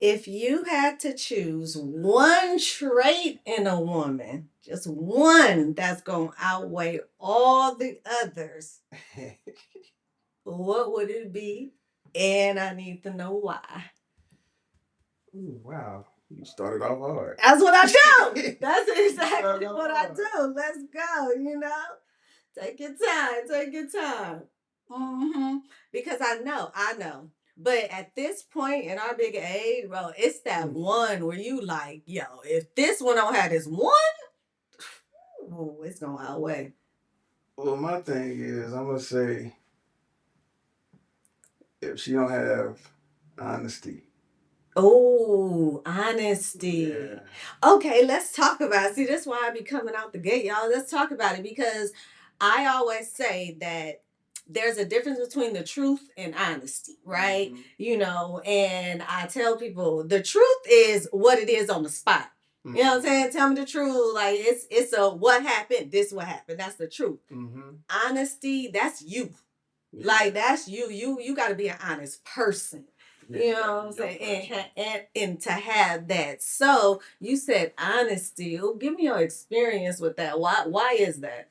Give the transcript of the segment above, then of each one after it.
If you had to choose one trait in a woman, just one that's going to outweigh all the others, what would it be? And I need to know why. Ooh, wow. You started off hard. That's what I do. That's exactly what I do. Let's go, Take your time. Take your time. Because I know. But at this point in our big age, bro, it's that one where you like, yo, if this one don't have this one, oh, it's gonna outweigh. Well, my thing is, I'm gonna say if she don't have honesty. Oh, honesty. Yeah. Okay, let's talk about it. See, that's why I be coming out the gate, y'all. Let's talk about it because I always say that there's a difference between the truth and honesty, right? And I tell people the truth is what it is on the spot. You know what I'm saying? Tell me the truth. Like it's a what happened. This what happened. That's the truth. Honesty, that's you. Yeah. Like that's you. You got to be an honest person. You know what I'm saying? And to have that. So you said honesty. Oh, give me your experience with that. Why is that?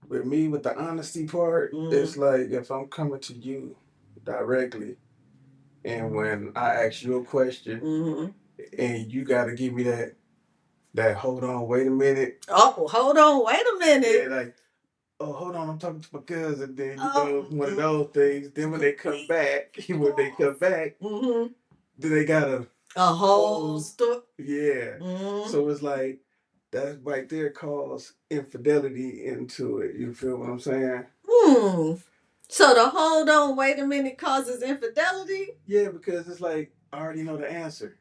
With me, with the honesty part, it's like if I'm coming to you directly, and when I ask you a question, and you got to give me that hold on, wait a minute. Oh, hold on, wait a minute. Yeah, like, oh, hold on, I'm talking to my cousin. Then one of those things. Then when they come back, then they gotta a whole story. Yeah. So it's like that right there calls infidelity into it. You feel what I'm saying? So the hold on, wait a minute causes infidelity? Yeah, because it's like I already know the answer.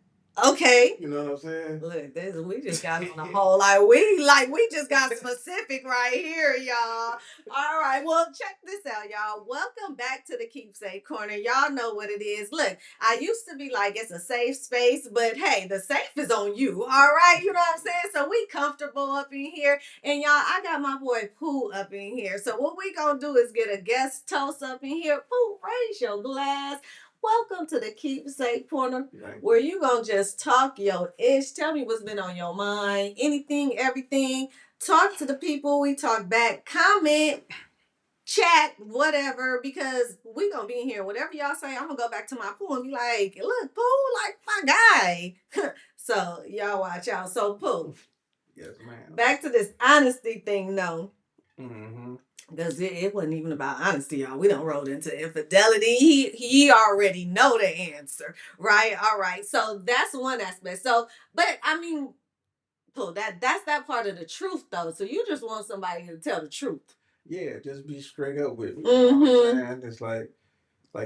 Okay. You know what I'm saying? Look, we just got on a whole we just got specific right here, y'all. All right, well, check this out, y'all. Welcome back to the Keepsake Corner. Y'all know what it is. Look, I used to be like it's a safe space, but hey, the safe is on you. All right, you know what I'm saying? So we comfortable up in here, and y'all, I got my boy Pooh up in here. So what we gonna do is get a guest toast up in here. Pooh, raise your glass. Welcome to the Keepsake Corner, where you gonna just talk your ish. Tell me what's been on your mind. Anything, everything. Talk to the people. We talk back. Comment, chat, whatever. Because we gonna be in here. Whatever y'all say, I'm gonna go back to my Pooh and be like, look, Pooh, like my guy. So y'all watch out. So Pooh. Yes, ma'am. Back to this honesty thing, though. Because it wasn't even about honesty, y'all. We don't roll into infidelity. He already know the answer, right? All right. So that's one aspect. So, but I mean, Pooh, that's that part of the truth, though. So you just want somebody to tell the truth. Yeah, just be straight up with me. You know what I'm saying? It's like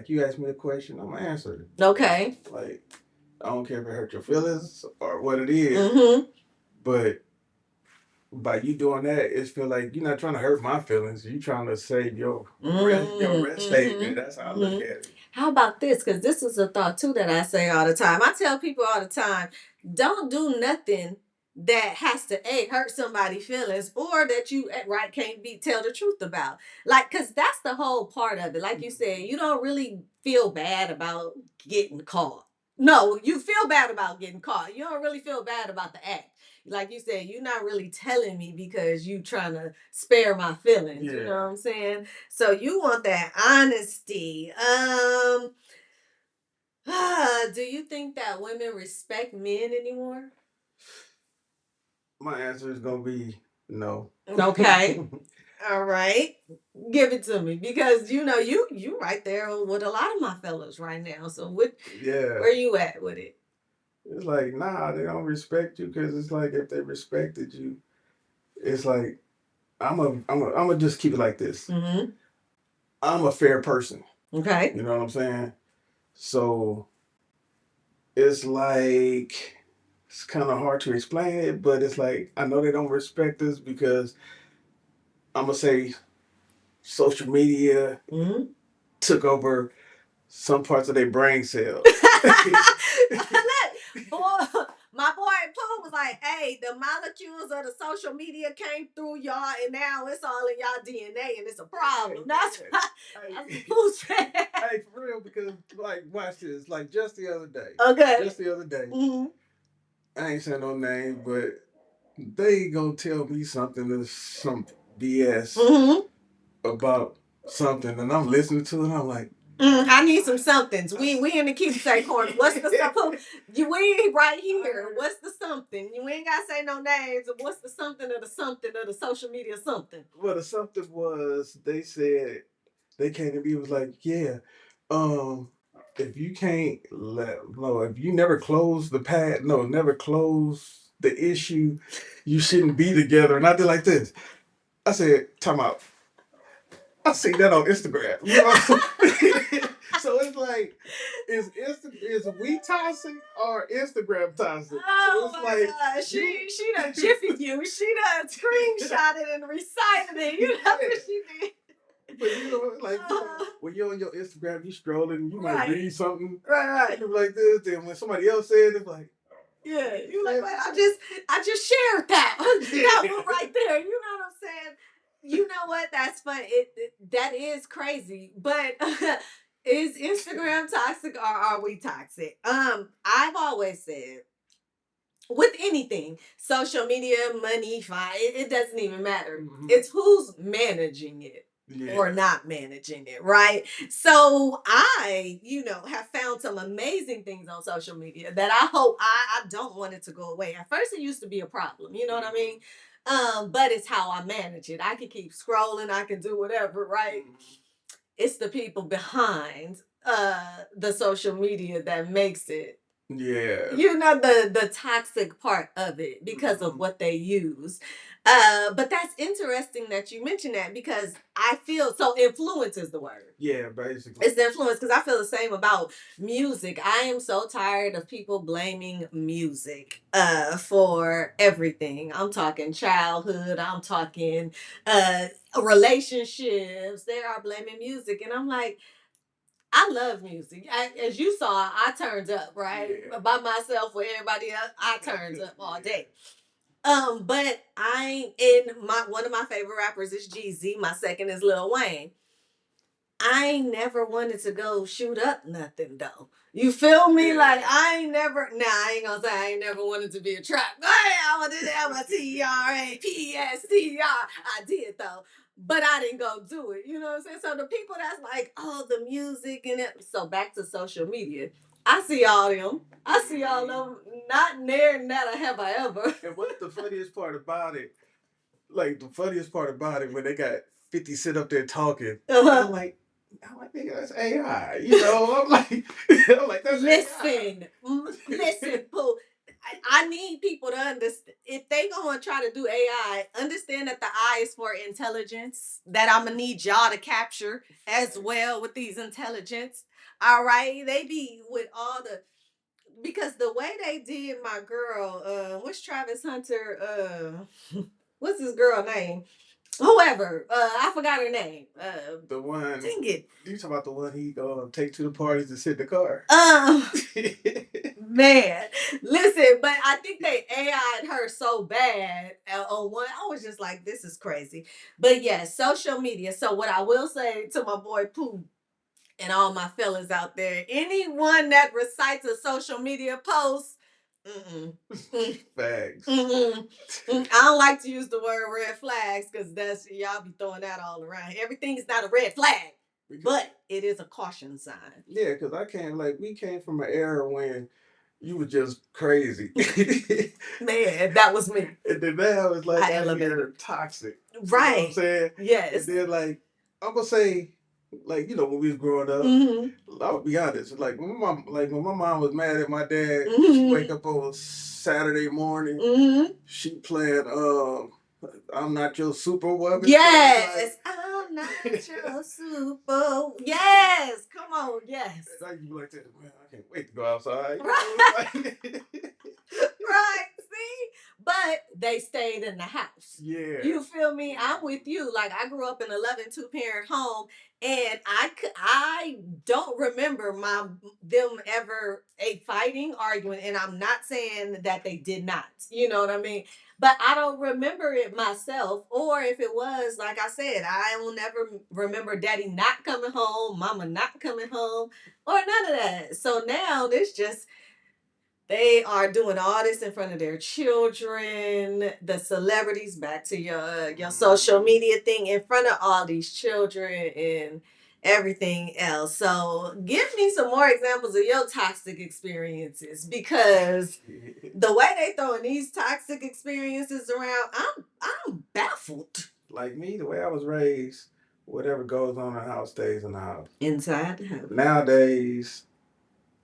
you ask me a question, I'm gonna answer it. Okay. Like I don't care if it hurt your feelings or what it is, but by you doing that, it's feel like you're not trying to hurt my feelings. You're trying to save your rest statement. That's how I look at it. How about this? Because this is a thought too that I say all the time. I tell people all the time, don't do nothing that has to hurt somebody's feelings or that you can't tell the truth about. Like, because that's the whole part of it. Like you said, you don't really feel bad about getting caught. No, you feel bad about getting caught. You don't really feel bad about the act. Like you said, you're not really telling me because you trying to spare my feelings. You know what I'm saying? So you want that honesty. Do you think that women respect men anymore? My answer is gonna be no. Okay. All right. Give it to me because you right there with a lot of my fellas right now. So where you at with it? It's like nah, they don't respect you because it's like if they respected you, it's like I'm a just keep it like this. I'm a fair person. Okay. You know what I'm saying? So it's like it's kind of hard to explain it, but it's like I know they don't respect us because I'm gonna say social media took over some parts of their brain cells. Boy, My boy Pooh was like, "Hey, the molecules of the social media came through y'all, and now it's all in y'all DNA, and it's a problem." That's what Pooh said. Hey, for real, because like, watch this. Like just the other day. Okay. Just the other day. Mm-hmm. I ain't saying no name, but they gonna tell me something that's some BS about something, and I'm listening to it. And I'm like, I need some somethings. We in the Keepsake corner. What's the something? We right here. What's the something? You ain't gotta say no names. What's the something of the social media something? Well, the something was they said they came to me was like, yeah, um, if you can't if you never close the pad, no, never close the issue, you shouldn't be together. And I did like this. I said, time out. I see that on Instagram. You know? So it's like, is we toxic or Instagram toxic? Oh so it's my like, God. She done jiffied you. She done screenshotted and recited it. You know what she did. But you know, like when you're on your Instagram, you scrolling, you might read something, right, like this. Then when somebody else says it's like, yeah, you like, well, I just shared that that one right there. You know what I'm saying? You know what? That's fun. That is crazy, but. Is Instagram toxic or are we toxic? I've always said with anything, social media, money, fine, it doesn't even matter. Mm-hmm. It's who's managing it. Yeah. Or not managing it, right? So I, have found some amazing things on social media that I hope I don't want it to go away. At first, it used to be a problem, you know what I mean? But it's how I manage it. I can keep scrolling, I can do whatever, right? It's the people behind the social media that makes it, the toxic part of it because of what they use. But that's interesting that you mentioned that because I feel so influence is the word. Yeah, basically. It's the influence because I feel the same about music. I am so tired of people blaming music for everything. I'm talking childhood, I'm talking relationships. They are blaming music. And I'm like, I love music. As you saw, I turned up, right? Yeah. By myself with everybody else, I turned up all day. But one of my favorite rappers is Jeezy. My second is Lil Wayne. I ain't never wanted to go shoot up nothing though. You feel me? Yeah. Like I ain't gonna say I ain't never wanted to be a trap. Hey, I wanted to have a TRAPSTR. I did though. But I didn't go do it. You know what I'm saying? So the people that's like, oh, the music and it. So back to social media. I see all them. I see all them. Not near that have I ever. And what's the funniest part about it? Like the funniest part about it when they got 50 Cent up there talking. I'm like, nigga, that's AI. I'm like, that's listen, Pooh. I need people to understand if they gonna try to do AI, understand that the I is for intelligence. That I'm gonna need y'all to capture as well with these intelligence. All right, they be with all the because the way they did my girl, what's Travis Hunter? What's his girl name? Whoever, I forgot her name. The one. Dang it. You talking about the one he take to the parties and sit in the car? Man, listen, but I think they AI'd her so bad on one. I was just like, this is crazy. But yes, social media. So what I will say to my boy Pooh and all my fellas out there, anyone that recites a social media post. Facts. I don't like to use the word red flags because that's y'all be throwing that all around. Everything is not a red flag, but it is a caution sign. Yeah, because we came from an era when you were just crazy. Man, that was me. And then now it's like you're toxic. Right. You know what I'm saying? Yes. And then I'm gonna say, when we was growing up, I'll be honest. Like when my mom was mad at my dad, she wake up on Saturday morning, she playing I'm Not Your Superwoman. Yes. I'm not your super. Yes. Come on. Yes. And I used to be like that, man, I can't wait to go outside. Right. Right. See? but they stayed in the house. Yeah. You feel me? I'm with you. Like I grew up in a loving two-parent home, and I don't remember them ever fighting, arguing, and I'm not saying that they did not. You know what I mean? But I don't remember it myself, or if it was, like I said, I will never remember daddy not coming home, mama not coming home, or none of that. So now it's just they are doing all this in front of their children, the celebrities, back to your social media thing, in front of all these children and everything else. So give me some more examples of your toxic experiences, because the way they throwing these toxic experiences around, I'm baffled. Like me, the way I was raised, whatever goes on in the house stays in the house. Inside the house. Nowadays,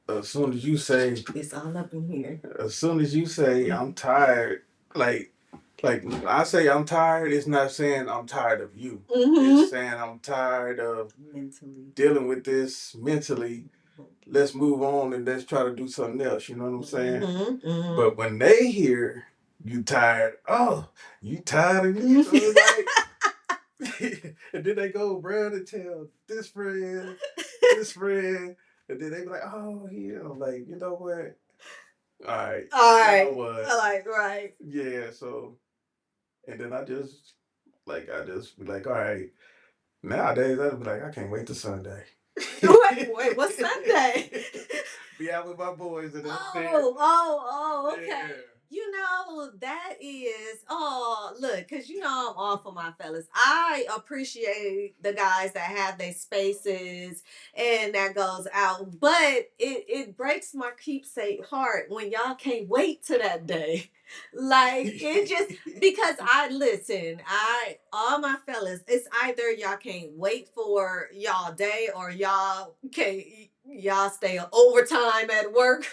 as soon as you say, it's all up in here. As soon as you say I'm tired, like I say I'm tired, it's not saying I'm tired of you. It's saying I'm tired of mentally dealing with this mentally. Let's move on and let's try to do something else. You know what I'm saying? But when they hear you tired, oh, you tired of me? So it's like, and then they go around and tell this friend, and then they be like, oh, yeah, like, you know what? All right. All You know right. what? Like, right. Yeah, so, and then I just be like, all right. Nowadays, I'd be like, I can't wait till Sunday. wait, what's Sunday? Be out with my boys and Okay. Yeah. You know, that is, look, because you know I'm all for my fellas. I appreciate the guys that have their spaces and that goes out. But it breaks my keepsake heart when y'all can't wait to that day. Like it just because all my fellas, it's either y'all can't wait for y'all day or y'all stay overtime at work.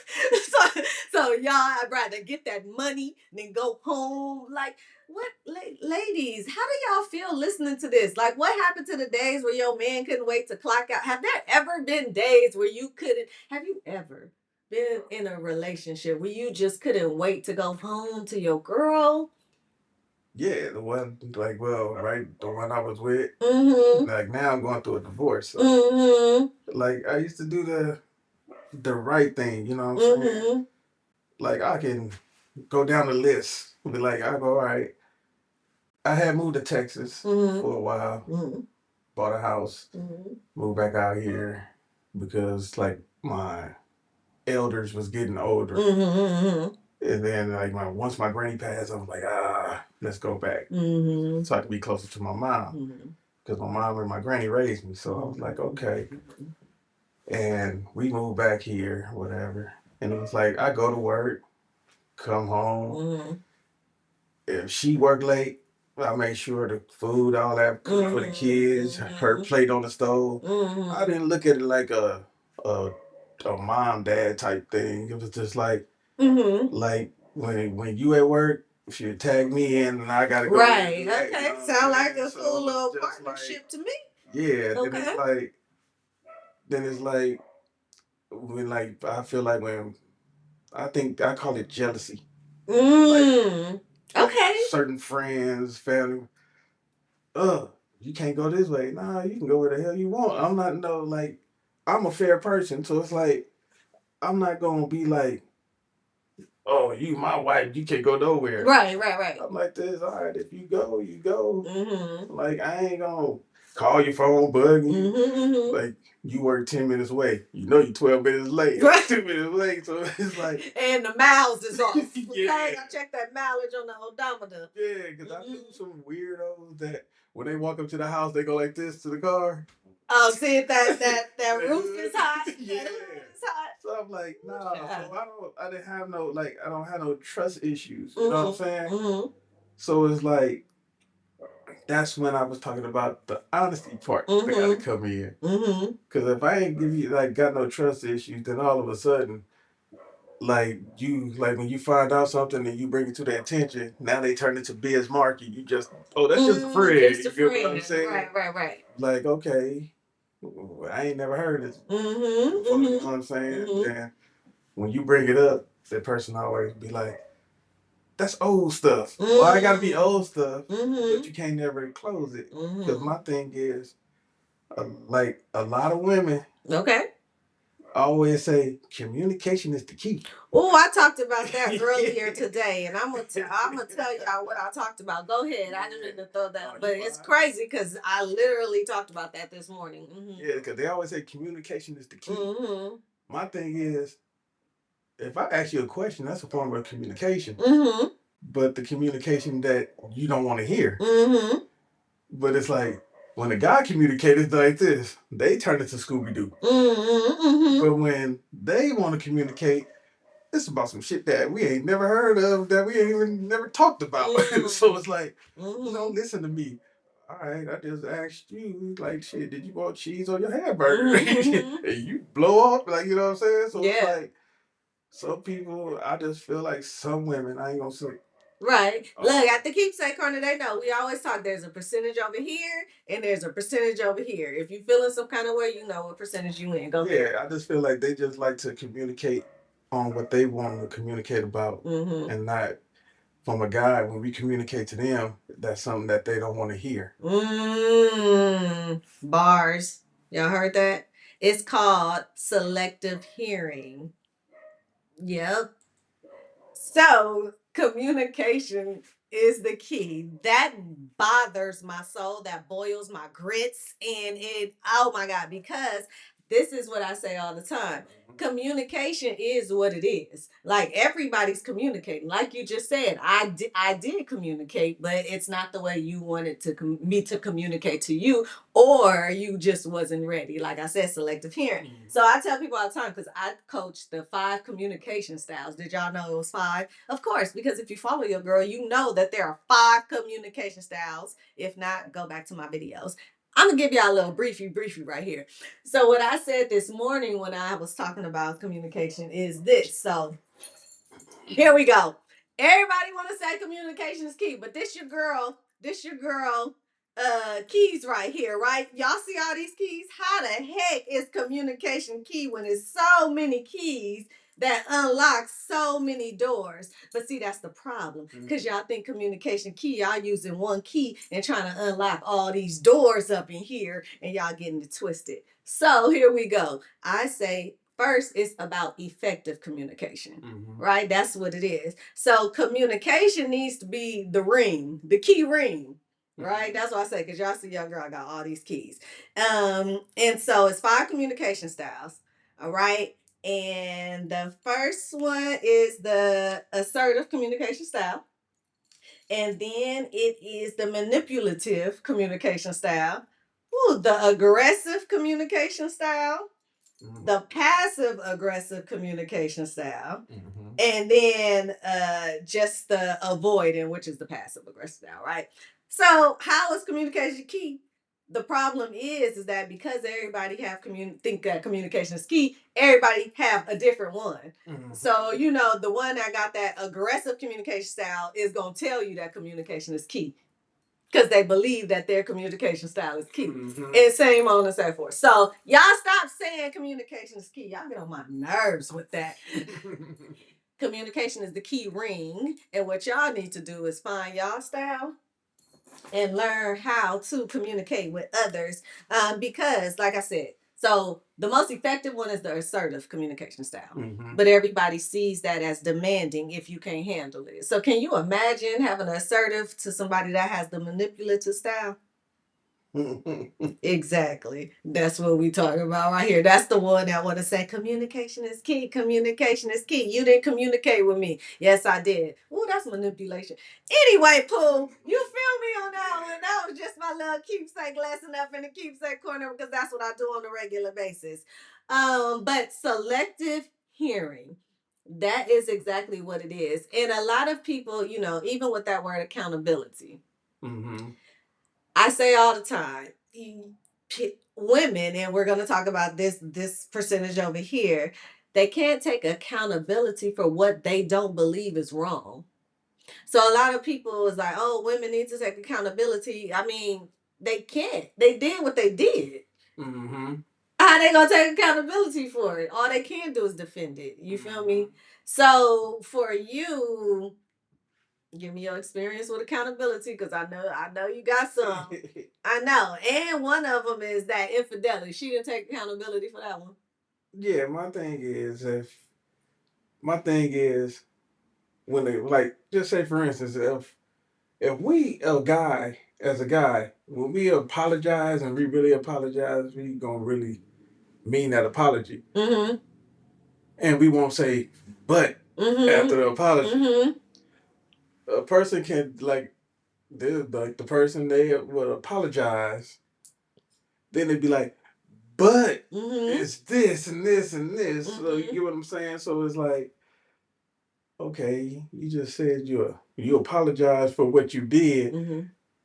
so y'all, I'd rather get that money than go home. Like what, ladies, how do y'all feel listening to this? Like what happened to the days where your man couldn't wait to clock out? Have there ever been days where you couldn't? Have you ever been in a relationship where you just couldn't wait to go home to your girl? Yeah, the one like right, the one I was with. Like now I'm going through a divorce. So like I used to do the right thing, you know what I'm saying? Like I can go down the list. Be like, I go, all right. I had moved to Texas for a while, bought a house, moved back out here because like my elders was getting older. And then like once my granny passed, I was like, let's go back. So I could be closer to my mom. Because my mom and my granny raised me. So I was like, okay. And we moved back here, whatever. And it was like I go to work, come home. If she worked late, I made sure the food, all that for the kids, her plate on the stove. I didn't look at it like a mom dad type thing. It was just like like when you at work, she would tag me in and I gotta go. Right. Okay. You know sound like a cool little partnership like, to me. Yeah. Okay. Then it's like when like I feel like when I think I call it jealousy. Like, okay. Certain friends, family, you can't go this way. Nah, you can go where the hell you want. I'm not like I'm a fair person, so it's like I'm not gonna be like, oh, you my wife, you can't go nowhere. Right. I'm like this. All right, if you go, you go. Like I ain't gonna call your phone, bug you. Like you work 10 minutes away. You know you 12 minutes late. Right. 2 minutes late. So it's like and the miles is off. Yeah. Okay, I check that mileage on the odometer. Yeah, because I knew some weirdos that when they walk up to the house, they go like this to the car. Oh, see if that roof is hot. Yeah. That roof is hot. So I'm like, nah. So I didn't have no I don't have no trust issues. You know what I'm saying? So it's like that's when I was talking about the honesty part that gotta come in. Because if I ain't give you got no trust issues, then all of a sudden when you find out something and you bring it to their attention, now they turn into biz market. You just that's just a friend. Just a you feel friend. what I'm saying? Right. Like, okay, I ain't never heard this. You know what I'm saying? And when you bring it up, that person always be like, that's old stuff. Why it gotta be old stuff, but you can't never close it? Because my thing is, like a lot of women Okay. always say communication is the key. Oh, I talked about that earlier today, and I'm gonna tell y'all what I talked about. Go ahead. I didn't mean to throw that, but it's crazy because I literally talked about that this morning. Yeah, because they always say communication is the key. My thing is, if I ask you a question, that's a form of communication. But the communication that you don't want to hear. But it's like when a guy communicates like this, they turn it to Scooby Doo. But when they want to communicate, it's about some shit that we ain't never heard of, that we ain't even never talked about. So it's like, don't listen to me. All right, I just asked you, like, shit, did you want cheese on your hamburger? And you blow up, like, you know what I'm saying? So it's like, some people, I just feel like some women, I ain't gonna say. Right. Look, at the Keepsake Corner, they know we always talk. There's a percentage over here, and there's a percentage over here. If you feeling some kind of way, you know what percentage you in. Go ahead. Yeah, I just feel like they just like to communicate on what they want to communicate about, and not from a guy. When we communicate to them, that's something that they don't want to hear. Bars. Y'all heard that? It's called selective hearing. Yep. So communication is the key. That bothers my soul, that boils my grits, and oh my God, because this is what I say all the time. Communication is what it is. Like everybody's communicating. Like you just said, I did communicate, but it's not the way you wanted me to communicate to you, or you just wasn't ready. Like I said, selective hearing. So I tell people all the time because I coach the 5 communication styles. Did y'all know it was 5? Of course, because if you follow your girl, you know that there are 5 communication styles. If not, go back to my videos. I'm gonna give y'all a little briefy right here. So what I said this morning when I was talking about communication is this. So here we go. Everybody want to say communication is key, but this your girl, keys right here, right? Y'all see all these keys? How the heck is communication key when it's so many keys that unlock so many doors? But see, that's the problem. Because y'all think communication key, y'all using one key and trying to unlock all these doors up in here, and y'all getting it twisted. So here we go. I say first, it's about effective communication, right? That's what it is. So communication needs to be the ring, the key ring, right? That's what I say, because y'all see young girl got all these keys. And so it's 5 communication styles, all right? And the first one is the assertive communication style. And then it is the manipulative communication style. Ooh, the aggressive communication style, the passive aggressive communication style, and then just the avoiding, which is the passive aggressive style, right? So how is communication key? The problem is that because everybody think that communication is key, everybody have a different one. So you know the one that got that aggressive communication style is gonna tell you that communication is key because they believe that their communication style is key. And same on and so forth. So y'all stop saying communication is key. Y'all get on my nerves with that. Communication is the key ring. And what y'all need to do is find y'all style and learn how to communicate with others. Because, like I said, so the most effective one is the assertive communication style. But everybody sees that as demanding if you can't handle it. So can you imagine having an assertive to somebody that has the manipulative style? Exactly. That's what we talking about right here. That's the one that want to say communication is key. Communication is key. You didn't communicate with me. Yes, I did. Oh, that's manipulation. Anyway, Pooh, you feel me on that one? That was just my little keepsake lesson up in the keepsake corner because that's what I do on a regular basis. But selective hearing. That is exactly what it is. And a lot of people, you know, even with that word accountability. I say all the time, women, and we're going to talk about this percentage over here, they can't take accountability for what they don't believe is wrong. So a lot of people is like, oh, women need to take accountability. I mean, they can't. They did what they did. How they gonna take accountability for it? All they can do is defend it. You feel me? So for you, Give me your experience with accountability, because I know you got some. I know, and one of them is that infidelity. She didn't take accountability for that one. Yeah, my thing is when they like just say for instance if we a guy as a guy when we apologize and we really apologize we gonna really mean that apology Mm-hmm. and we won't say but Mm-hmm. after the apology. Mm-hmm. A person can like the person they would apologize, then they'd be like, but Mm-hmm. it's this and this and this. So you Mm-hmm. get what I'm saying? So it's like, okay, you just said you apologize for what you did. Mm-hmm.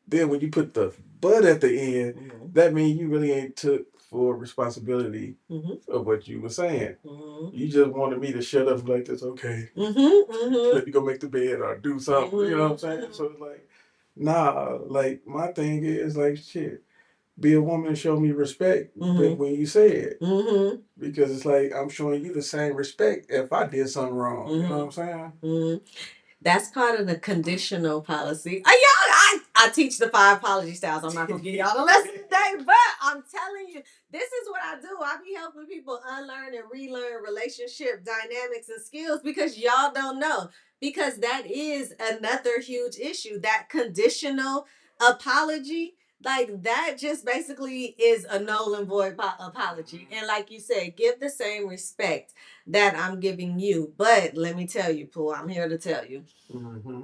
Then when you put the but at the end, Mm-hmm. that means you really ain't took full responsibility Mm-hmm. of what you were saying. Mm-hmm. You just wanted me to shut up like this, okay. Mm-hmm. Let me go make the bed or do something. You know what I'm saying? So it's like, nah, like my thing is like shit. Be a woman and show me respect Mm-hmm. when you say it. Mm-hmm. Because it's like I'm showing you the same respect if I did something wrong. You know what I'm saying? Mm-hmm. That's part of the conditional policy. I teach the 5 apology styles. I'm not gonna give y'all the lesson today, but I'm telling you, this is what I do. I be helping people unlearn and relearn relationship dynamics and skills because y'all don't know. Because that is another huge issue. That conditional apology, like that just basically is a null and void apology. And like you said, give the same respect that I'm giving you. But let me tell you, Pooh, I'm here to tell you, Mm-hmm.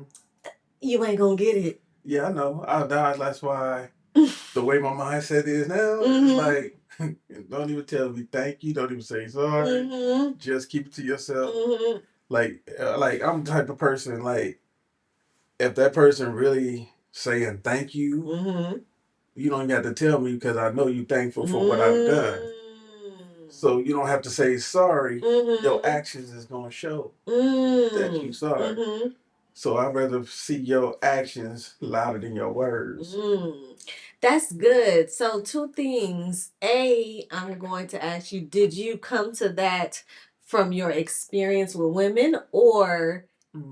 you ain't gonna get it. Yeah, I know. That's why the way my mindset is now is Mm-hmm. like, don't even tell me thank you. Don't even say sorry. Mm-hmm. Just keep it to yourself. Mm-hmm. Like I'm the type of person like if that person really saying thank you, Mm-hmm. you don't even have to tell me because I know you thankful for what I've done. So you don't have to say sorry. Mm-hmm. Your actions is gonna show that you Mm-hmm. sorry. Mm-hmm. So I'd rather see your actions louder than your words. Mm. That's good. So, two things. A, I'm going to ask you, did you come to that from your experience with women, or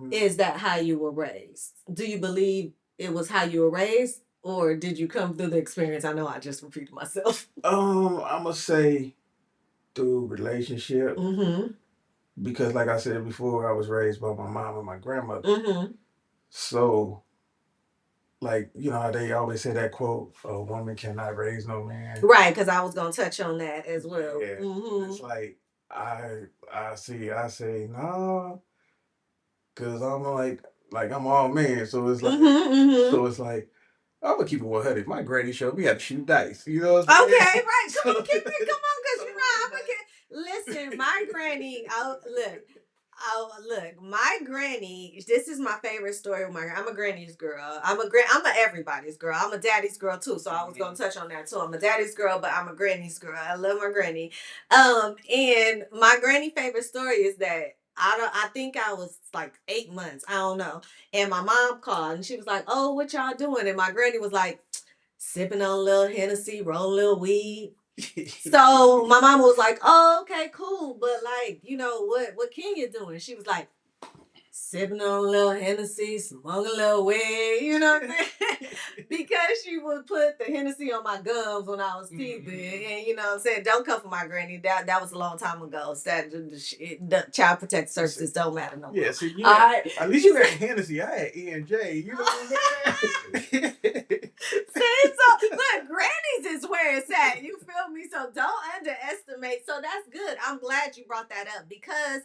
is that how you were raised? Do you believe it was how you were raised, or did you come through the experience? I know I just repeated myself. I'm gonna say through relationship Mm-hmm. because, like I said before, I was raised by my mom and my grandmother. Mm-hmm. So, like you know how they always say that quote: "A woman cannot raise no man." Right, because I was gonna touch on that as well. Yeah, Mm-hmm. it's like I say no, because I'm like I'm all man. So it's like Mm-hmm. Mm-hmm. so it's like I'm gonna keep it 100. My granny showed me how to shoot dice. You know what I'm Okay, saying? right. Come So, on, keep it. Come on, because so you know I'm a kid. Listen, my granny. Oh, look. Oh, look. My granny. This is my favorite story with my. I'm a granny's girl. I'm a everybody's girl. I'm a daddy's girl too. So I was gonna touch on that too. I'm a daddy's girl, but I'm a granny's girl. I love my granny. And my granny favorite story is that. I think I was like 8 months. I don't know. And my mom called and she was like, "Oh, what y'all doing?" And my granny was like, sipping on a little Hennessy, rolling a little weed. So my mom was like, "Oh, okay, cool, but like, what Kenya doing?" She was like, sipping on a little Hennessy, smoking a little weed, you know what I'm saying? Because she would put the Hennessy on my gums when I was teething, and you know what I'm saying. Don't come for my granny. That was a long time ago. So the child protective services don't matter no more. yeah, see, All right. at least you had Hennessy. I had E&J. You know what I'm saying? See, so look, grannies is where it's at. You feel me? So don't underestimate. So that's good. I'm glad you brought that up because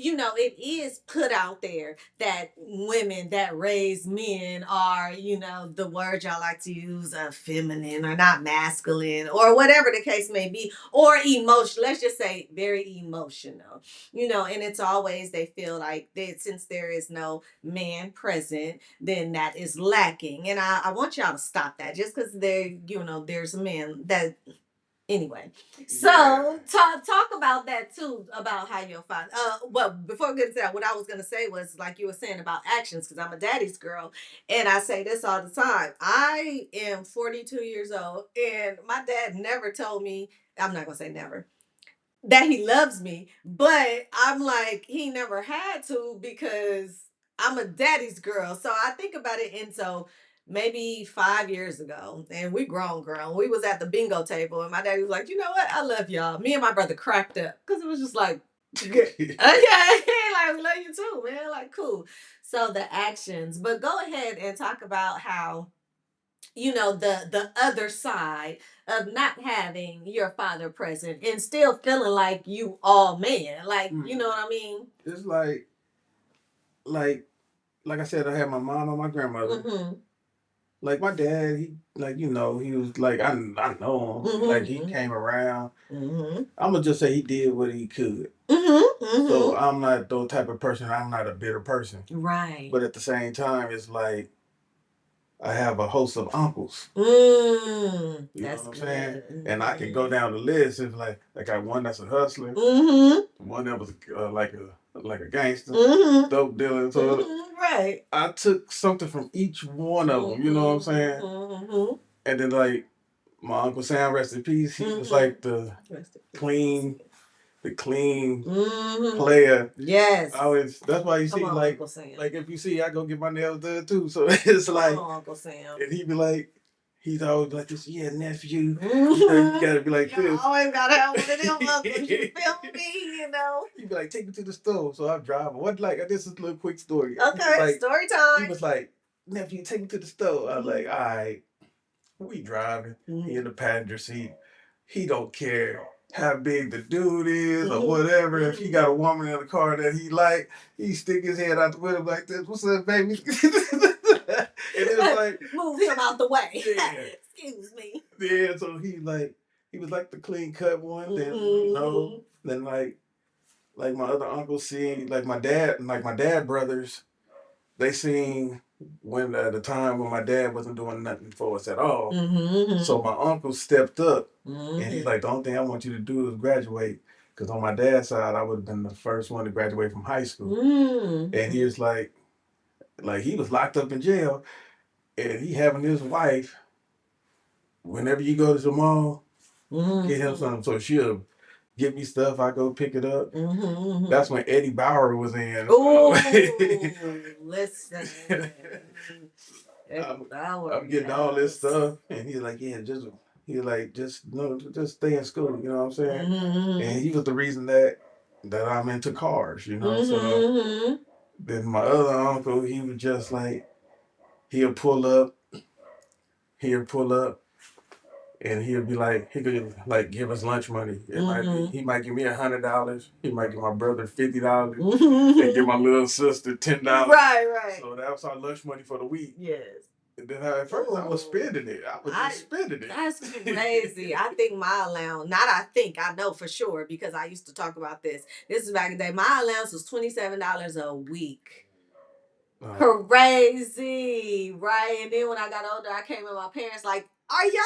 it is put out there that women that raise men are, the word y'all like to use, feminine or not masculine or whatever the case may be, or emotional. Let's just say very emotional, and it's always they feel like that since there is no man present, then that is lacking. And I want y'all to stop that just because there's men that anyway. So talk about that too, about how you'll find but before we get into that, what I was gonna say was like you were saying about actions, because I'm a daddy's girl and I say this all the time. I am 42 years old and my dad never told me, I'm not gonna say never, that he loves me, but I'm like, he never had to because I'm a daddy's girl. So I think about it. And so maybe 5 years ago, and we grown girl, we was at the bingo table, and my daddy was like, you know what? I love y'all. Me and my brother cracked up because it was just like, okay, like we love you too, man. Like, cool. So the actions, but go ahead and talk about how, the other side of not having your father present and still feeling like you all man, like, you know what I mean? It's like like I said, I had my mom and my grandmother. Mm-hmm. Like my dad, he he was like I know him. Like he came around. Mm-hmm. I'm gonna just say he did what he could. Mm-hmm. So I'm not those type of person. I'm not a bitter person. Right. But at the same time, it's like I have a host of uncles. You You know that's what I'm good. saying? And I can go down the list. It's like I got one that's a hustler, one that was like a gangster, dope dealer. So Right. I took something from each one of them. You know what I'm saying? And then like my uncle Sam, rest in peace. He was like clean, the clean player. Yes. That's why you Come see on, like Uncle Sam. like if you see I go get my nails done too. So it's like Come on, Uncle Sam. and he be like. He's always like this, yeah, nephew. You gotta be like You this. always gotta have one of them uncles. You feel me? He'd be like, take me to the store. So I'm driving. What like this is a little quick story. Okay, like, story time. He was like, nephew, take me to the store. I was like, all right, we driving. He in the passenger seat. He don't care how big the dude is or whatever. If he got a woman in the car that he like, he stick his head out the window like this. What's up, baby? And it was like move him out the way. Yeah. Excuse me. Yeah, so he was like the clean cut one. Then then like my other uncles see like my dad brothers, they seen when at the time when my dad wasn't doing nothing for us at all. So my uncle stepped up and he's like, the only thing I want you to do is graduate. Because on my dad's side, I would have been the first one to graduate from high school. And he was like he was locked up in jail and he having his wife, whenever you go to the mall, get him something. So she'll give me stuff, I go pick it up. That's when Eddie Bauer was in. Oh, listen. I'm getting all this stuff, and he's like, yeah, just stay in school. You know what I'm saying? And he was the reason that I'm into cars. You know, so then my other uncle, he was just like he'll pull up, he'll pull up. And he'll be like, he could like give us lunch money. He might give me $100. He might give my brother $50, and give my little sister $10. Right. So that was our lunch money for the week. Yes. And then at first I was spending it. I was just spending it. That's crazy. I think my allowance, I know for sure because I used to talk about this. This is back in the day. My allowance was $27 a week. Crazy, right? And then when I got older, I came with my parents like, are y'all?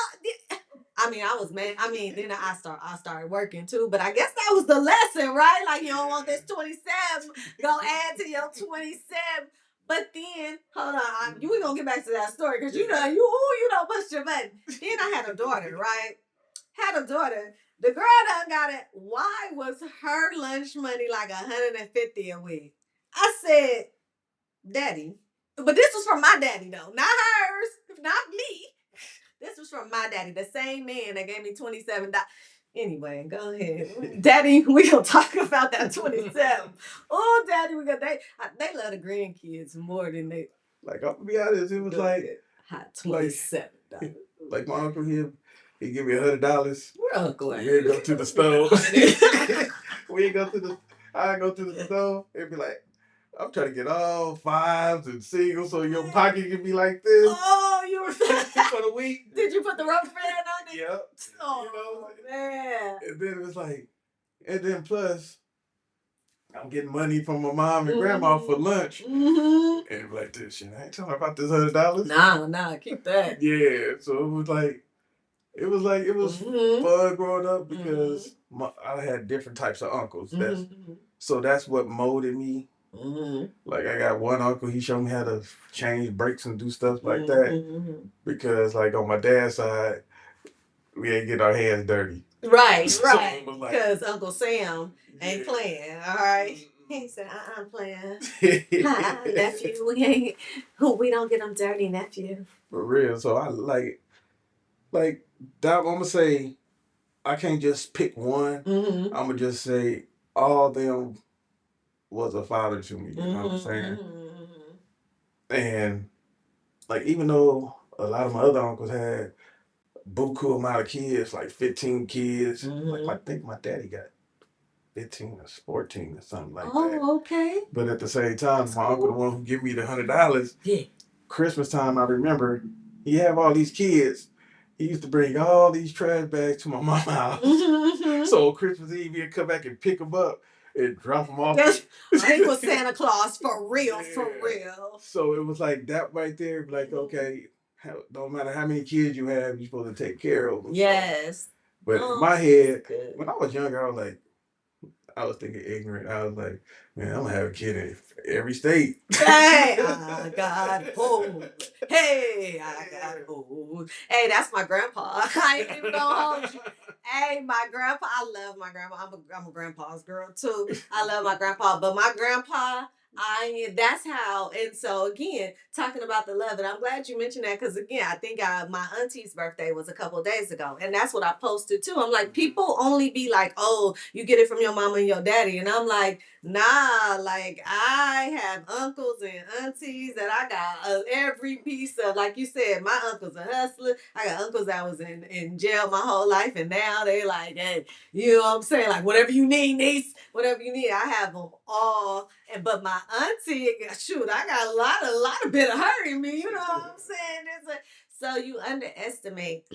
I was mad. Then I started working too. But I guess that was the lesson, right? Like you don't want this 27, go add to your 27. But then, hold on, we gonna get back to that story because you don't push your button. Then I had a daughter, right? Had a daughter. The girl done got it. Why was her lunch money like $150 a week? I said, Daddy. But this was from my daddy though, not hers, not me. This was from my daddy, the same man that gave me $27. Anyway, go ahead, Daddy. We gonna talk about that 27. Oh, Daddy, they love the grandkids more than they. Like I'm gonna be honest, it was like hot $27. Like my uncle here, he give me $100. We're uncle. We ain't go to the store. We ain't go to the. I go to the store. It'd be like, I'm trying to get all fives and singles so your pocket can be like this. Oh, you were for the week. Did you put the rubber band on it? Yep. Oh, man. And then it was like, and then plus, I'm getting money from my mom and grandma for lunch. And it was like, this shit, I ain't telling about this $100. Nah, keep that. Yeah, so it was fun growing up because I had different types of uncles. So that's what molded me. Like I got one uncle, he showed me how to change brakes and do stuff like that. Because like on my dad's side, we ain't get our hands dirty. Right. So Because Uncle Sam ain't playing, all right? He said, I'm playing. Hi, nephew. We don't get them dirty, nephew. For real. So I like that. I'm gonna say I can't just pick one. Mm-hmm. I'm gonna just say all of them was a father to me. You know what I'm saying? Mm-hmm. And like even though a lot of my other uncles had buku amount of kids, like 15 kids, like I think my daddy got 15 or 14 or something like that. Oh, okay. But at the same time, That's my uncle, the cool. one who gave me the $100, Yeah. Christmas time, I remember he have all these kids. He used to bring all these trash bags to my mama's house. Mm-hmm. So on Christmas Eve, he'd come back and pick them up and drop them off. Yes. He was Santa Claus for real, for Yeah. real. So it was like that right there. Like, okay, no matter how many kids you have, you're supposed to take care of them. Yes. But in my head, when I was younger, I was thinking ignorant. I was like, man, I'm gonna have a kid in every state. Hey, I got hold. Hey, I got hold. Hey, that's my grandpa. I ain't even gonna hold you. Hey, my grandpa. I love my grandpa. I'm a grandpa's girl too. I love my grandpa, but my grandpa. That's how. And so again, talking about the love, and I'm glad you mentioned that because again, I think my auntie's birthday was a couple of days ago, and that's what I posted too. I'm like, people only be like, oh, you get it from your mama and your daddy, and I'm like, nah, like I have uncles and aunties that I got every piece of. Like you said, my uncle's a hustler. I got uncles that was in jail my whole life, and now they like, hey, you know what I'm saying? Like whatever you need, niece, whatever you need, I have them all. And but my auntie, shoot, I got a lot of bit of her in me. You know what I'm saying? So you underestimate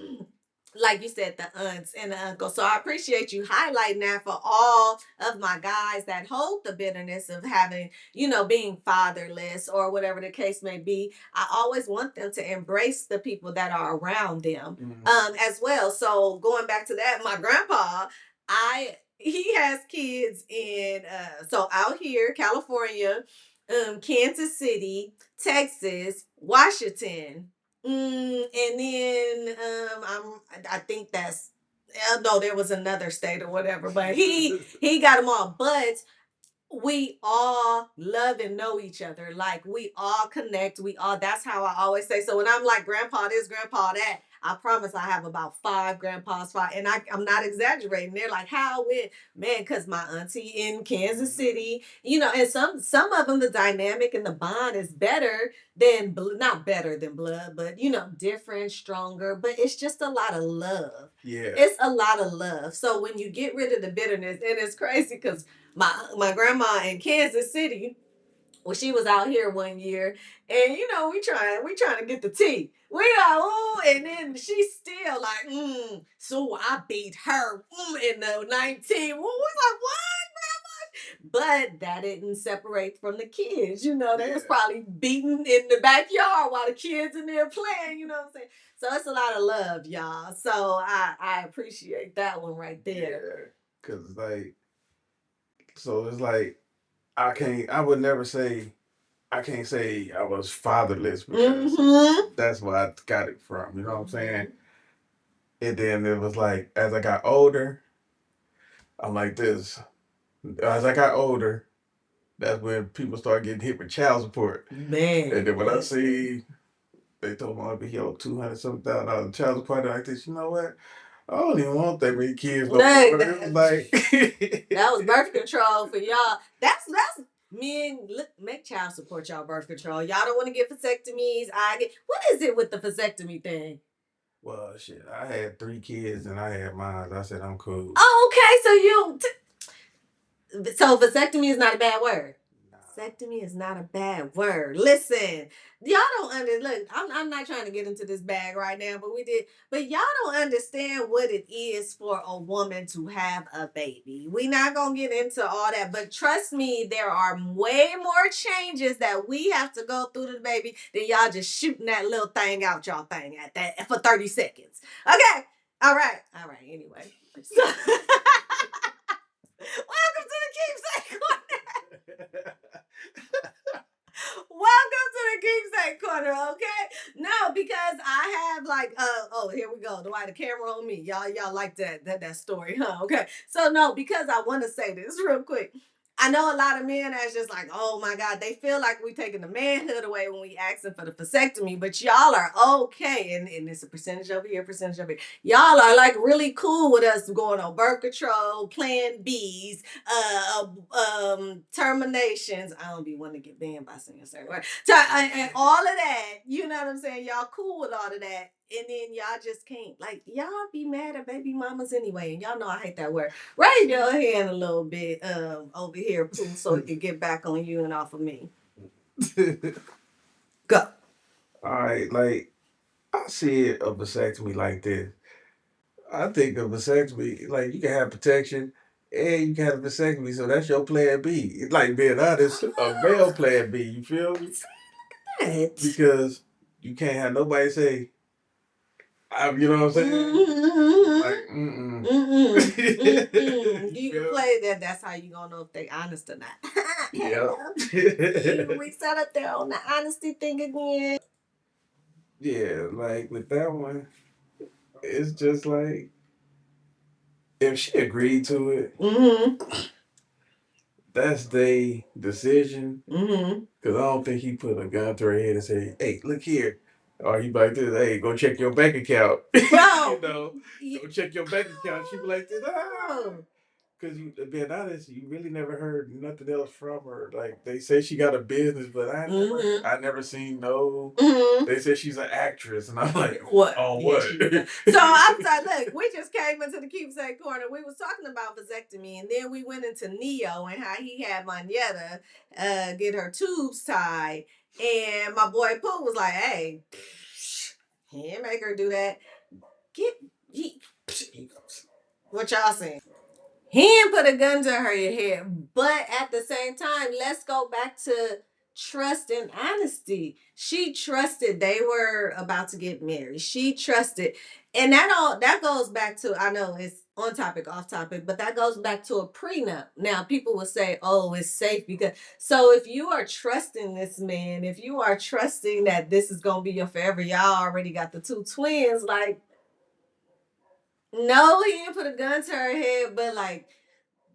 like you said, the aunts and the uncles. So I appreciate you highlighting that for all of my guys that hold the bitterness of having, being fatherless or whatever the case may be. I always want them to embrace the people that are around them, as well. So going back to that, my grandpa, he has kids in so out here, California, Kansas City, Texas, Washington. And then I think that's no, there was another state or whatever, but he got them all. But we all love and know each other. Like we all connect. That's how I always say. So when I'm like grandpa this, grandpa that, I promise I have about five grandpas, five, and I'm not exaggerating. They're like, how when man, because my auntie in Kansas City, and some of them the dynamic and the bond is better than not better than blood, but different, stronger. But it's just a lot of love. Yeah. It's a lot of love. So when you get rid of the bitterness, and it's crazy because my grandma in Kansas City, well, she was out here one year, and we trying to get the tea. We like, oh, and then she's still like, so I beat her in the 19. Well, we like, what, grandma? But that didn't separate from the kids. They was probably beating in the backyard while the kids in there playing, you know what I'm saying? So it's a lot of love, y'all. So I appreciate that one right there. Yeah. Cause so it's like I would never say I can't say I was fatherless because that's where I got it from. You know what I'm saying? And then it was like as I got older, I'm like this. As I got older, that's when people started getting hit with child support. Man. And then when I see they told my uncle he owed 200 something thousand dollars child support, like this, you know what? I don't even want that many kids. No more. It was like that was birth control for y'all. That's men make child support y'all birth control. Y'all don't want to get vasectomies. What is it with the vasectomy thing? Well, shit, I had 3 kids and I had mine. I said I'm cool. Oh, okay. So vasectomy is not a bad word. Vasectomy is not a bad word. Listen, y'all don't look. I'm not trying to get into this bag right now, but we did. But y'all don't understand what it is for a woman to have a baby. We not gonna get into all that, but trust me, there are way more changes that we have to go through to the baby than y'all just shooting that little thing out y'all thing at that for 30 seconds. Okay. All right. Anyway. So welcome to the Keepsake Corner. Welcome to the Keepsake Corner, okay? No, because I have like here we go. The camera on me. Y'all like that story, huh? Okay. So no, because I want to say this real quick. I know a lot of men that's just like, oh my God, they feel like we taking the manhood away when we asking for the vasectomy, but y'all are okay. And it's a percentage over here, percentage over here. Y'all are like really cool with us going on birth control, plan Bs, terminations. I don't be wanting to get banned by saying a certain word. And all of that, you know what I'm saying? Y'all cool with all of that. And then y'all just can't. Like, y'all be mad at baby mamas anyway. And y'all know I hate that word. Raise your hand a little bit over here, Pooh, so it can get back on you and off of me. Go. All right, like I see a vasectomy like this. I think a vasectomy, like you can have protection and you can have a vasectomy, so that's your plan B. It's like being honest, a male plan B. You feel me? What? Because you can't have nobody say, you know what I'm saying? Mm-hmm. Like, mm-mm. You can play that. That's how you gonna know if they honest or not. Yeah. We set up there on the honesty thing again. Yeah, like with that one, it's just like if she agreed to it, that's their decision. Because I don't think he put a gun to her head and say, hey, look here. Or he be like this, hey, go check your bank account. Bro. Go check your bank account. She be like this, because you, being honest, you really never heard nothing else from her. Like they say she got a business, but I never seen no. They say she's an actress, and I'm like, what? Oh, what? So I'm sorry. Look, we just came into the Keepsake corner. We was talking about vasectomy, and then we went into Neo and how he had Manetta get her tubes tied, and my boy Pooh was like, "Hey, he didn't make her do that. Get he, what y'all saying?" He didn't put a gun to her head, but at the same time, let's go back to trust and honesty. She trusted they were about to get married. She trusted, and that goes back to, I know it's on topic, off topic, but that goes back to a prenup. Now people will say, "Oh, it's safe because." So if you are trusting this man, if you are trusting that this is gonna be your forever, y'all already got the two twins. Like, no, he didn't put a gun to her head, but like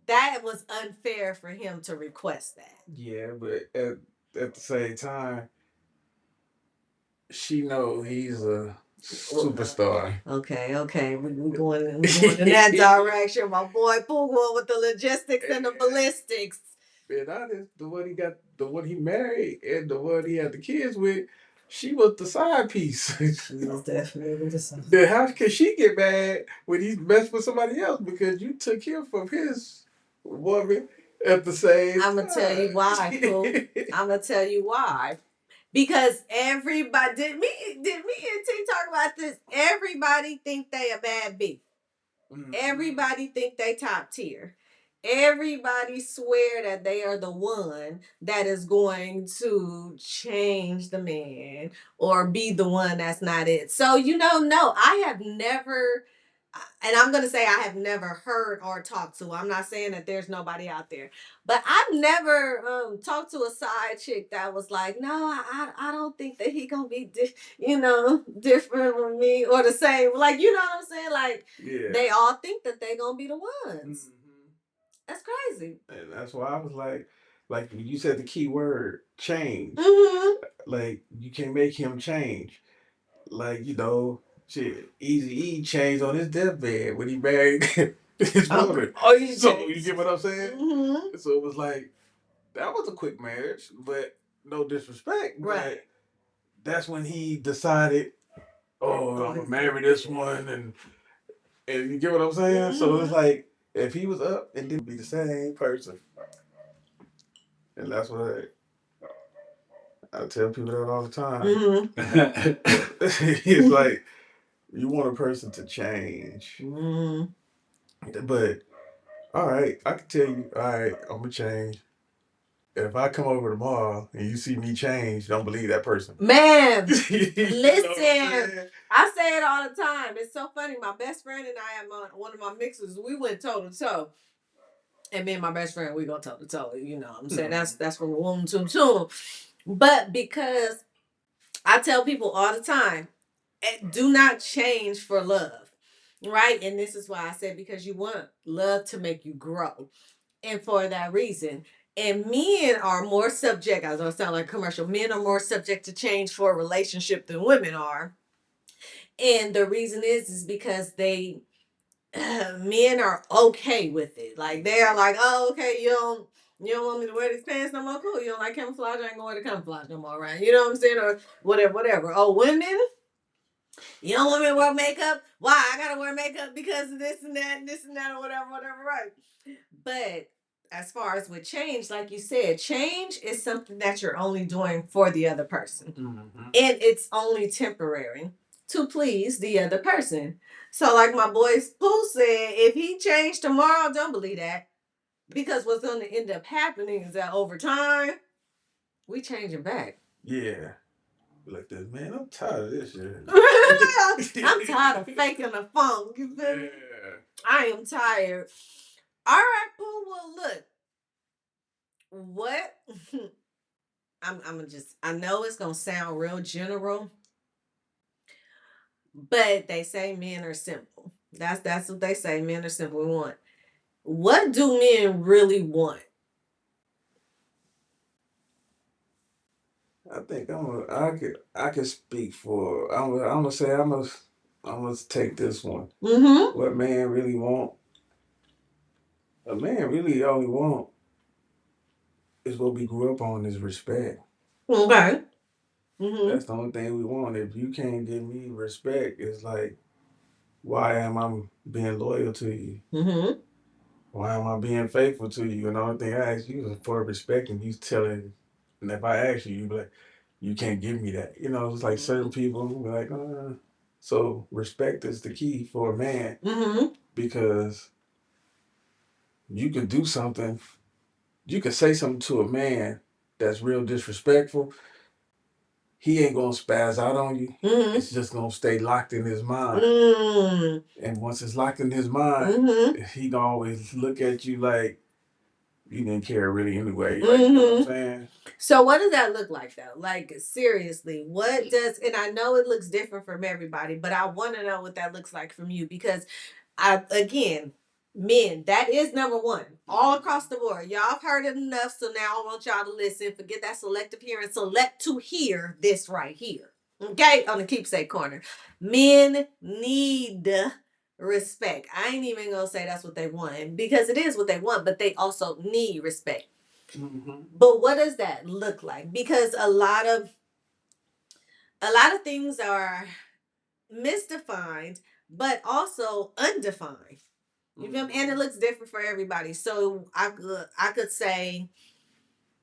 that was unfair for him to request that. Yeah, but at the same time, she know he's a superstar. Okay. We going in that direction. My boy Pooh going with the logistics and the ballistics. Being honest, the one he married, and the one he had the kids with, she was the side piece. She was definitely the side. Then how can she get mad when he's messed with somebody else because you took him from his woman at the same I'm gonna tell you why, Pooh. I'm gonna tell you why. Because everybody did me and T talk about this. Everybody think they a bad B. Everybody think they top tier. Everybody swear that they are the one that is going to change the man or be the one that's not it. So, no, I have never, and I'm going to say I have never heard or talked to. I'm not saying that there's nobody out there, but I've never talked to a side chick that was like, no, I don't think that he going to be, different from me or the same. Like, you know what I'm saying? Like, they all think that they going to be the ones. That's crazy. And that's why I was like you said the key word, change. Like you can make him change. Like, shit, Easy E changed on his deathbed when he married his woman. So you get what I'm saying? So it was like that was a quick marriage, but no disrespect. Right. But that's when he decided, oh, I'm gonna marry this one, and you get what I'm saying? So it's like if he was up and didn't be the same person. And that's what I tell people that all the time. It's like you want a person to change. But all right, I can tell you, all right, I'm gonna change. If I come over tomorrow and you see me change, don't believe that person. Man, listen, I say it all the time. It's so funny. My best friend and I, one of my mixers, we went toe to toe. And me and my best friend, we go toe to toe. You know what I'm saying? That's from the womb to tomb. But because I tell people all the time, do not change for love. Right? And this is why I said, because you want love to make you grow. And for that reason. And men are more subject, I was gonna sound like a commercial, men are more subject to change for a relationship than women are. And the reason is because they men are okay with it. Like they are like, oh, okay, you don't want me to wear these pants no more? Cool. You don't like camouflage? I ain't gonna wear the camouflage no more, right? You know what I'm saying? Or whatever, whatever. Oh, women, you don't want me to wear makeup? Why? I gotta wear makeup because of this and that, or whatever, whatever, right? But as far as with change, like you said, change is something that you're only doing for the other person. Mm-hmm. And it's only temporary to please the other person. So, like my boy Pooh said, if he changed tomorrow, don't believe that. Because what's going to end up happening is that over time, we change him back. Yeah. Like this, man, I'm tired of this shit. I'm tired of faking the funk. You feel me? Yeah. I am tired. All right, Pooh. Well, look. What? I'm just, I know it's going to sound real general, but they say men are simple. That's what they say. Men are simple. We want. What do men really want? I think I could speak for I'm gonna say I'm gonna take this one. Mm-hmm. What man really want? A man really only want is what we grew up on is respect. Okay. Mm-hmm. That's the only thing we want. If you can't give me respect, it's like, why am I being loyal to you? Mm-hmm. Why am I being faithful to you? And the only thing I ask you is for respect, and you telling, and if I ask you, you be like, you can't give me that. You know, it's like certain people who be like, So respect is the key for a man. Mm-hmm. Because you could do something, you could say something to a man that's real disrespectful. He ain't gonna spaz out on you. Mm-hmm. It's just gonna stay locked in his mind. Mm. And once it's locked in his mind, mm-hmm. he gonna always look at you like you didn't care really anyway. Like, mm-hmm. You know what I'm saying? So what does that look like though? Like seriously, what does, and I know it looks different from everybody, but I want to know what that looks like from you because again, men, that is number one all across the board. Y'all have heard it enough, so now I want y'all to listen. Forget that selective hearing. Select to hear this right here. Okay, on the Keepsake corner, men need respect. I ain't even gonna say that's what they want because it is what they want, but they also need respect. Mm-hmm. But what does that look like? Because a lot of things are misdefined, but also undefined. You feel me? And it looks different for everybody. So I could say,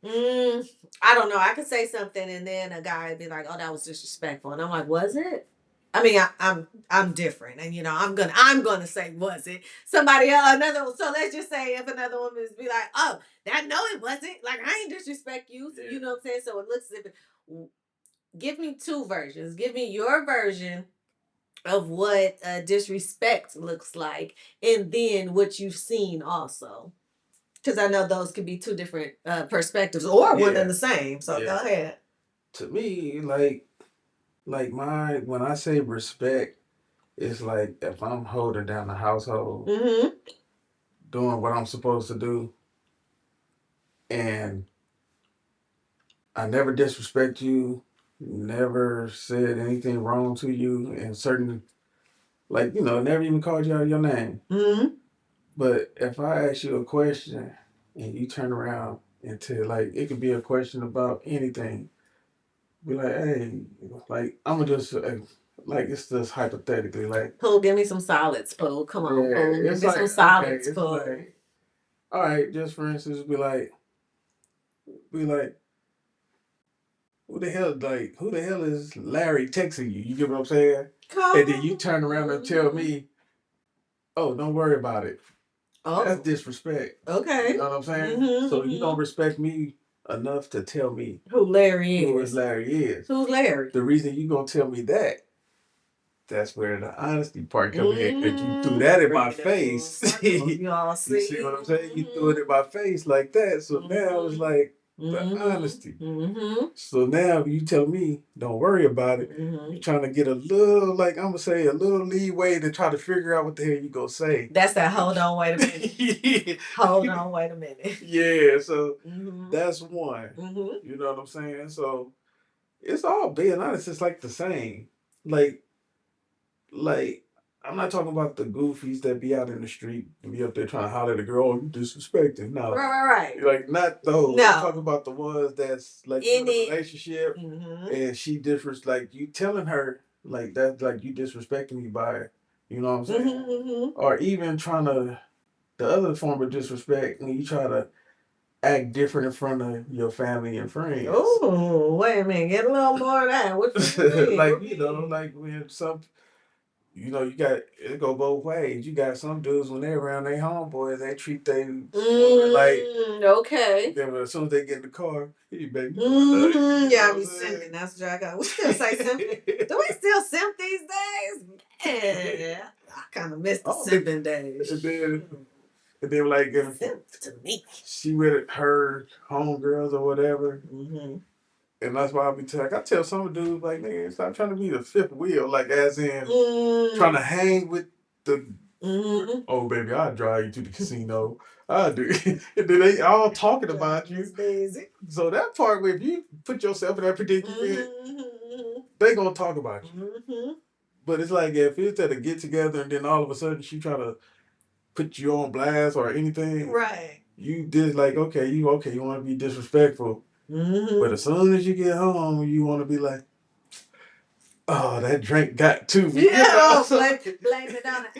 I don't know. I could say something, and then a guy would be like, "Oh, that was disrespectful," and I'm like, "Was it?" I mean, I'm different, and I'm gonna say, "Was it?" Somebody else, another. So let's just say if another woman is be like, "Oh, that no, it wasn't." Like I ain't disrespect you. So, you know what I'm saying? So it looks different. Give me two versions. Give me your version of what disrespect looks like, and then what you've seen also. Because I know those could be two different perspectives or one and the same. So go ahead. To me, when I say respect, it's like if I'm holding down the household, mm-hmm. doing what I'm supposed to do, and I never disrespect you, never said anything wrong to you, and certain, never even called you out your name. Mm-hmm. But if I ask you a question and you turn around and tell, like, it could be a question about anything, be like, hey, like, I'm gonna just, like, it's just hypothetically, like, Pooh, give me some solids, Pooh. Come on, Pooh. Give me some solids, Pooh. Like, all right, just for instance, be like, who the hell is Larry texting you? You get what I'm saying? And then you turn around and tell me, oh, don't worry about it. Oh. That's disrespect. Okay. You know what I'm saying? Mm-hmm, so you don't respect me enough to tell me who Larry is. Who's Larry? Who's Larry? The reason you gonna tell me that's where the honesty part comes in. If you threw that in my face, y'all see? You see what I'm saying? You threw it in my face like that. So now it's like, the honesty. So now you tell me don't worry about it. You're trying to get a little, like I'm gonna say, a little leeway to try to figure out what the hell you gonna say. That's that. Hold on, wait a minute. Hold on, wait a minute. Yeah, so that's one. You know what I'm saying? So it's all being honest. It's like the same. Like like I'm not talking about the goofies that be out in the street and be up there trying to holler at a girl, oh, you disrespecting. No. Right. Like not those. No. I'm talking about the ones that's like in a relationship and she like you telling her like that, like you disrespecting me by, you know what I'm saying? Or even trying to the other form of disrespect when you try to act different in front of your family and friends. Oh, wait a minute. Get a little more of that. What you mean? Like, you know, like when some, you know, you got, it go both ways. You got some dudes when they're around their homeboys, they treat they like, okay. Then as soon as they get in the car, hey, baby. Yeah, I be simping. That's what I got. We still say simping. Do we still simp these days? Yeah. I kind of miss the simping days. And then like if to me. she with her homegirls or whatever. And that's why I tell some dudes like, nigga, stop trying to be the fifth wheel, like as in trying to hang with the oh baby, I'll drive you to the casino. I'll do it. And then they all talking about you. So that part where if you put yourself in that predicament, they gonna talk about you. But it's like if it's at a get together and then all of a sudden she try to put you on blast or anything. Right. You did like, okay, you want to be disrespectful. But as soon as you get home, you want to be like, oh, that drink got to me. Yeah, you know? Blame it on it.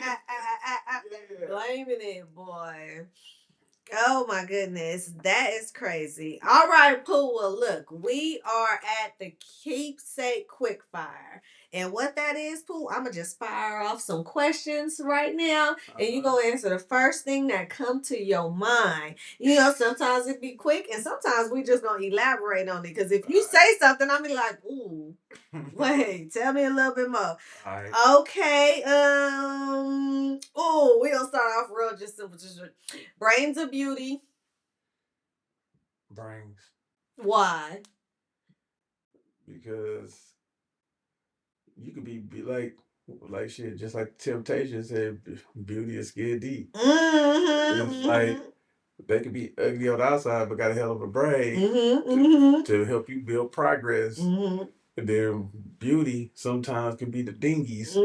Blaming it, boy. Oh my goodness, that is crazy. All right, Pooh. Well, look, we are at the Keepsake Quickfire. And what that is, Pooh, I'm going to just fire off some questions right now. And you're going to answer the first thing that come to your mind. You know, sometimes it be quick and sometimes we just going to elaborate on it. Because if you say something, I'll be like, ooh, wait, tell me a little bit more. Okay. Oh, we'll start off real just simple. Just brains of beauty. Brains. Why? Because you could be like shit, just like Temptation said, beauty is scared deep. It's like they could be ugly on the outside, but got a hell of a brain to help you build progress. And then beauty sometimes can be the dingies.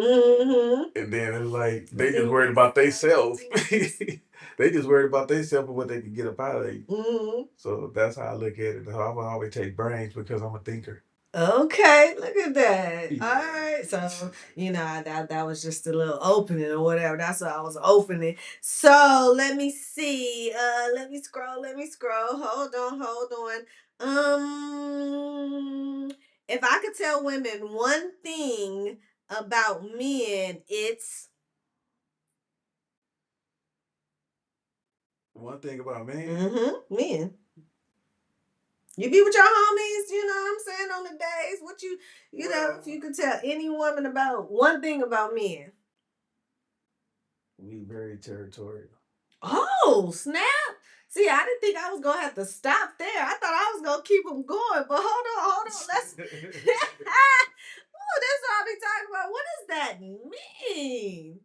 And then it's like they just worried about themselves. They just worried about themselves and what they can get up out of you. So that's how I look at it. I will always take brains because I'm a thinker. Okay, look at that. Yeah. All right. So, you know, that was just a little opening or whatever. That's what I was opening. So let me see. Let me scroll. Hold on. If I could tell women one thing about men, it's one thing about men. Men. You be with your homies, you know what I'm saying, on the days. What you know, if you could tell any woman about one thing about men. We very territorial. Oh, snap. See, I didn't think I was going to have to stop there. I thought I was going to keep them going. But hold on. Let's. Oh, that's what I be talking about. What does that mean?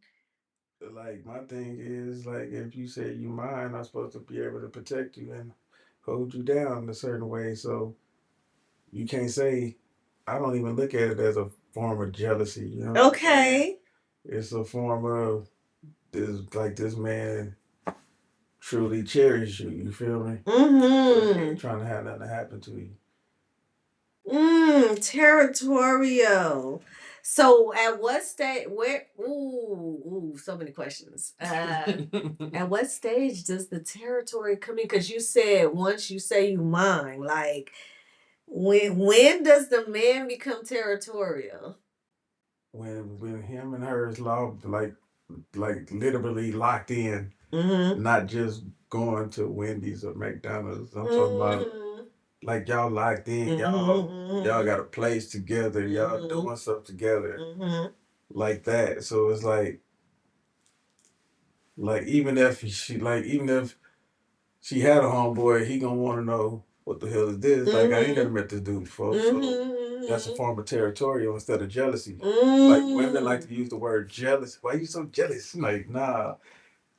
Like, my thing is, like, if you say you mine, I'm supposed to be able to protect you and hold you down in a certain way. So you can't say, I don't even look at it as a form of jealousy. You know? Okay. It's a form of this man truly cherish you. You feel me? So he ain't trying to have nothing happen to you. Territorial. So at what stage so many questions. At what stage does the territory come in? Because you said once you say you mine, like when does the man become territorial? When him and her is like literally locked in, not just going to Wendy's or McDonald's. I'm talking about like y'all locked in, y'all got a place together, y'all doing stuff together, like that. So it's like even if she had a homeboy, he gonna want to know what the hell is this? Mm-hmm. Like, I ain't never met this dude before. Mm-hmm. So that's a form of territorial instead of jealousy. Mm-hmm. Like, women like to use the word jealous. Why are you so jealous? Like, nah,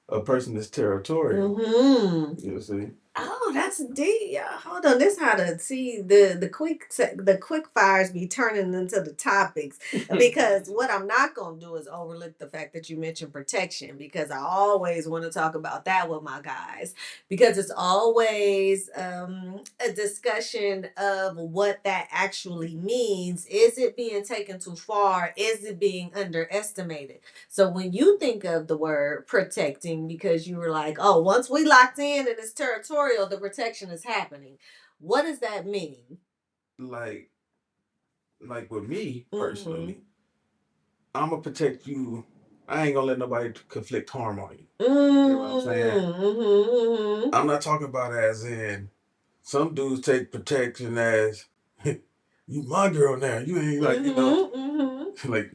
a person is territorial. Mm-hmm. You see? Oh, that's deep. Yeah, hold on. This how to see the quick fires be turning into the topics. Because what I'm not gonna do is overlook the fact that you mentioned protection, because I always want to talk about that with my guys, because it's always a discussion of what that actually means. Is it being taken too far? Is it being underestimated? So when you think of the word protecting, because you were like, oh, once we locked in and it's territorial, the protection is happening. What does that mean? Like, with me personally, I'm gonna protect you. I ain't gonna let nobody conflict harm on you. You know what I'm saying? Mm-hmm. I'm not talking about as in some dudes take protection as you my girl now. You ain't like, you know, like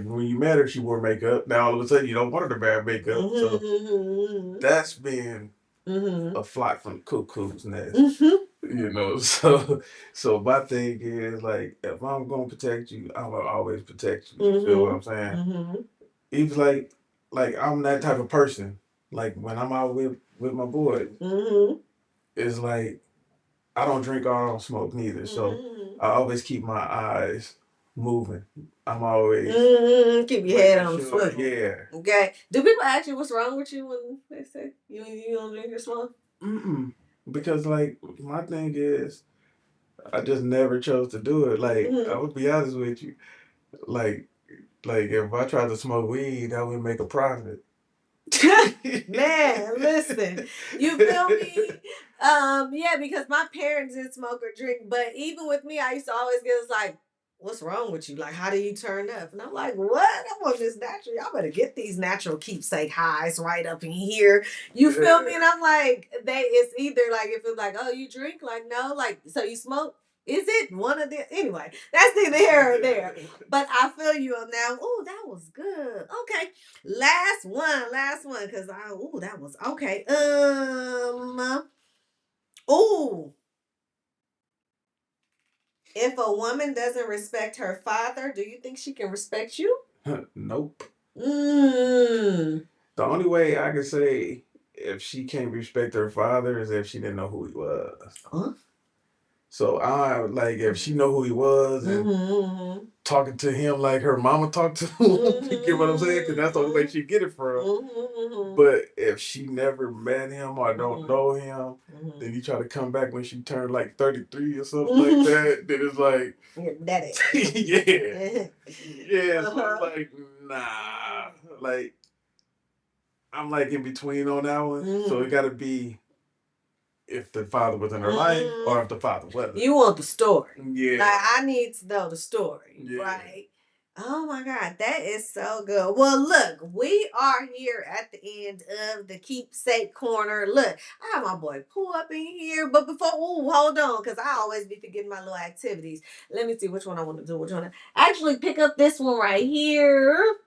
when you met her, she wore makeup. Now all of a sudden you don't want her to wear makeup. So that's being a flock from the cuckoo's nest. You know, so my thing is like, if I'm gonna protect you, I'm gonna always protect you. You feel what I'm saying? Even like I'm that type of person. Like when I'm out with my boys, it's like I don't drink or I don't smoke neither. So I always keep my eyes moving. I'm always keep your head on the sure, swivel. yeah. Okay. Do people ask you what's wrong with you when they say you don't drink or smoke? Because like my thing is, I just never chose to do it. Like I would be honest with you, like if I tried to smoke weed, I would make a profit. Man, listen, you feel me? Yeah, because my parents didn't smoke or drink, but even with me, I used to always get it's like, what's wrong with you? Like, how do you turn up? And I'm like, what? I want this natural. Y'all better get these natural keepsake highs right up in here. You feel me? And I'm like, it's either like if it's like, oh, you drink, like no, like so you smoke. Is it one of the anyway? That's neither here or there. But I feel you on now. Oh, that was good. Okay. Last one, because that was okay. Oh, if a woman doesn't respect her father, do you think she can respect you? Nope. The only way I can say if she can't respect her father is if she didn't know who he was. Huh? So I like if she know who he was and talking to him like her mama talked to him. You get what I'm saying? Because that's the only way she get it from. But if she never met him or don't know him, then you try to come back when she turned like 33 or something like that. Then it's like, daddy. Yeah, yeah. So it's like, nah. Like I'm like in between on that one. So it got to be if the father was in her life or if the father wasn't. You want the story. Yeah. Like, I need to know the story. Yeah. Right. Oh my God, that is so good. Well, look, we are here at the end of the Keepsake Corner. Look, I have my boy Pooh up in here, but before, hold on, because I always be forgetting my little activities. Let me see which one I want to do. Which one? Actually, pick up this one right here.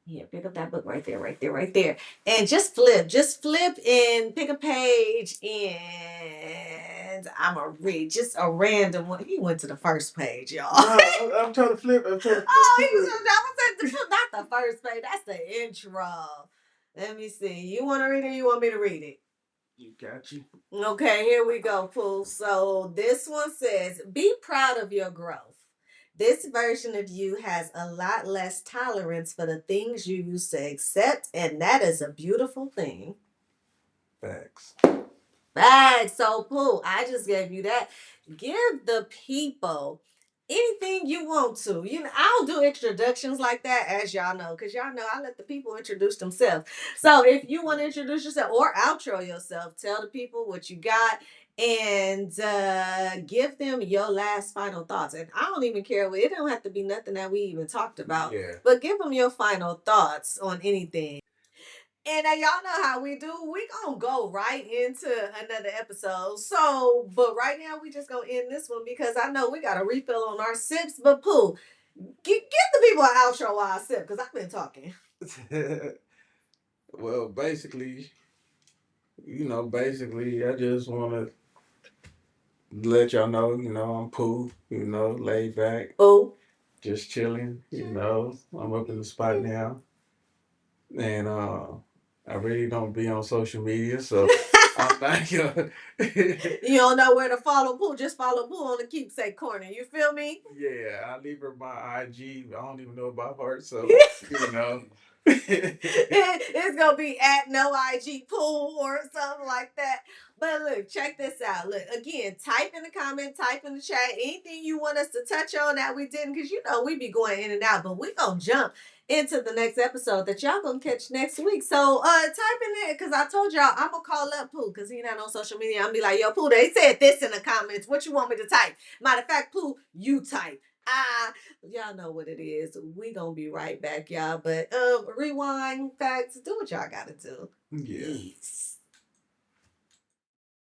Yeah, pick up that book right there, right there, right there. And just flip and pick a page and I'm going to read just a random one. He went to the first page, y'all. No, I'm trying to flip. Oh, he was not the first page. That's the intro. Let me see. You want to read it or you want me to read it? You got you. Okay, here we go, Pooh. So this one says, be proud of your growth. This version of you has a lot less tolerance for the things you used to accept, and that is a beautiful thing. Facts. Facts. So, Pooh, I just gave you that. Give the people anything you want to. You know, I don't do introductions like that, as y'all know, because y'all know I let the people introduce themselves. So, if you want to introduce yourself or outro yourself, tell the people what you got and give them your last final thoughts. And I don't even care. It don't have to be nothing that we even talked about. Yeah. But give them your final thoughts on anything. And y'all know how we do. We gonna go right into another episode. So, but right now we just gonna end this one because I know we got a refill on our sips. But Pooh, give the people an outro while I sip because I've been talking. Well, basically, I just want to let y'all know, I'm Pooh, laid back, Oh, just chilling, I'm up in the spot now. And I really don't be on social media, so I'm not gonna. you don't know where to follow Pooh. Just follow Pooh on the Keepsake Corner. You feel me? Yeah, I leave her my IG. I don't even know about her, so you know. It's gonna be at no IG Pooh or something like that. But look, check this out. Look, again, type in the comment, type in the chat, anything you want us to touch on that we didn't, because we be going in and out, but we gonna jump into the next episode that y'all gonna catch next week. So type in there, because I told y'all I'm gonna call up Pooh because he not on social media. I'm gonna be like, yo, Pooh, they said this in the comments. What you want me to type? Matter of fact, Pooh, you type. Y'all know what it is. We gonna be right back, y'all. But rewind facts, do what y'all gotta do. Yeah. Yes.